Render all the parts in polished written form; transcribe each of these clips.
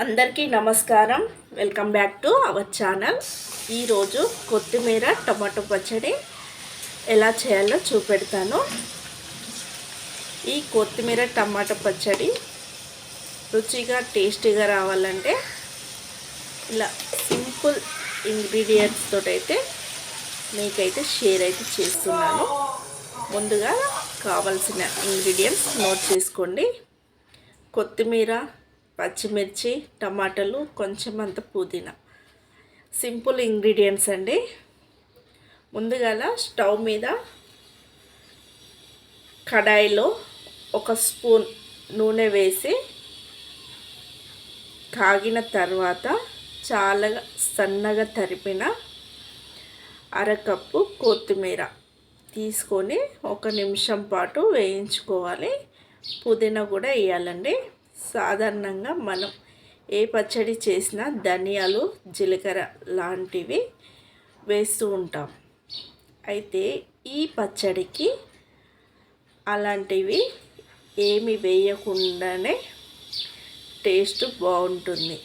అందరికీ నమస్కారం. Welcome back to our channel. ఈరోజు కొత్తిమీర టమాటో పచ్చడి ఎలా చేయాలో చూపెడతాను. ఈ కొత్తిమీర టమాటో పచ్చడి రుచిగా టేస్టీగా రావాలంటే ఇలా సింపుల్ ఇంగ్రీడియంట్స్ తోటైతే మీకైతే షేర్ అయితే చేస్తున్నాను. ముందుగా కావాల్సిన ఇంగ్రీడియంట్స్ నోట్ చేసుకోండి. కొత్తిమీర, పచ్చిమిర్చి, టమాటాలు, కొంచెం అంత పుదీనా. సింపుల్ ఇంగ్రీడియంట్స్ అండి. ముందుగా స్టవ్ మీద కడాయిలో 1 స్పూన్ నూనె వేసి కాగిన తర్వాత చాలా సన్నగా తరిపిన అరకప్పు కొత్తిమీర తీసుకొని 1 నిమిషం పాటు వేయించుకోవాలి. పుదీనా కూడా వేయాలండి. సాధారణంగా మనం ఏ పచ్చడి చేసినా ధనియాలు, జీలకర్ర లాంటివి వేస్తూ ఉంటాం. అయితే ఈ పచ్చడికి అలాంటివి ఏమి వేయకుండానే టేస్ట్ బాగుంటుంది.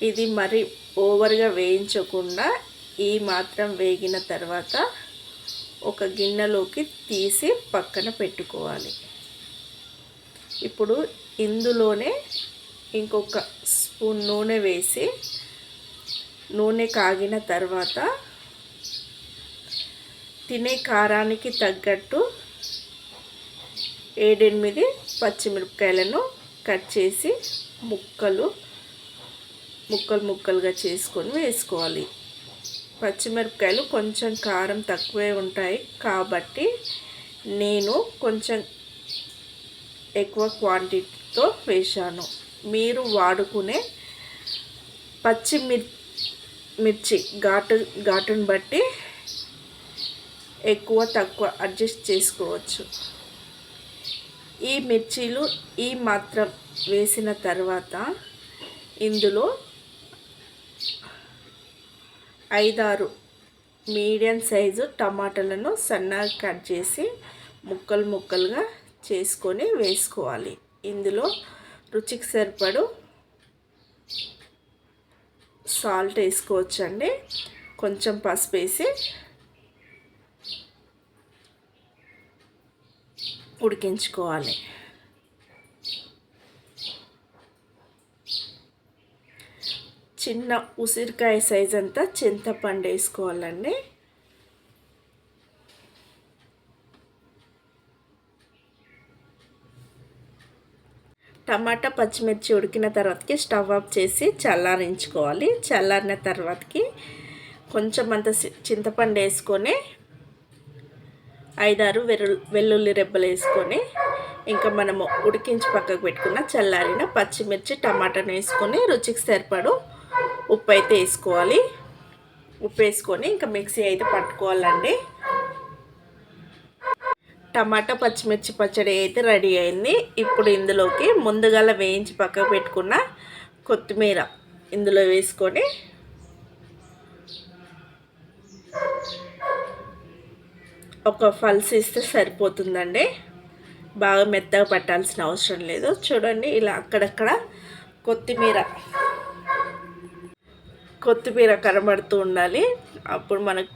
ఇది మరి ఓవర్గా వేయించకుండా ఈ మాత్రం వేగిన తర్వాత ఒక గిన్నెలోకి తీసి పక్కన పెట్టుకోవాలి. ఇప్పుడు ఇందులోనే ఇంకొక స్పూన్ నూనె వేసి నూనె కాగిన తర్వాత తినే కారానికి తగ్గట్టు 7-8 పచ్చిమిరపకాయలను కట్ చేసి ముక్కలుగా చేసుకొని వేసుకోవాలి. పచ్చిమిరపకాయలు కొంచెం కారం తక్కువే ఉంటాయి కాబట్టి నేను కొంచెం ఎక్కువ క్వాంటిటీతో వేశాను. మీరు వాడుకునే పచ్చిమిర్చి ఘాటును బట్టి ఎక్కువ తక్కువ అడ్జస్ట్ చేసుకోవచ్చు. ఈ మిర్చీలు ఈ మాత్రం వేసిన తర్వాత ఇందులో 5-6 మీడియం సైజు టమాటాలను సన్నగా కట్ చేసి ముక్కలుగా చేసుకొని వేసుకోవాలి. ఇందులో రుచికి సరిపడు సాల్ట్ వేసుకోవచ్చండి. కొంచెం పసుపు వేసి ఉడికించుకోవాలి. చిన్న ఉసిరికాయ సైజ్ అంతా చింతపండు వేసుకోవాలండి. టమాటా, పచ్చిమిర్చి ఉడికిన తర్వాతకి స్టవ్ ఆఫ్ చేసి చల్లారించుకోవాలి. చల్లారిన తర్వాతకి కొంచెం అంత చింతపండు వేసుకొని 5-6 వెల్లుల్లి రెబ్బలు వేసుకొని ఇంకా మనము ఉడికించి పక్కకు పెట్టుకున్న చల్లారిన పచ్చిమిర్చి, టమాటాను వేసుకొని రుచికి సరిపడు ఉప్పు అయితే వేసుకోవాలి. ఉప్పు వేసుకొని ఇంకా మిక్సీ అయితే పట్టుకోవాలండి. టమాటా పచ్చిమిర్చి పచ్చడి అయితే రెడీ అయింది. ఇప్పుడు ఇందులోకి ముందుగా వేయించి పక్కకు పెట్టుకున్న కొత్తిమీర ఇందులో వేసుకొని ఒక పల్స్ ఇస్తే సరిపోతుందండి. బాగా మెత్తగా పట్టాల్సిన అవసరం లేదు. చూడండి, ఇలా అక్కడక్కడ కొత్తిమీర కనబడుతూ ఉండాలి. అప్పుడు మనకు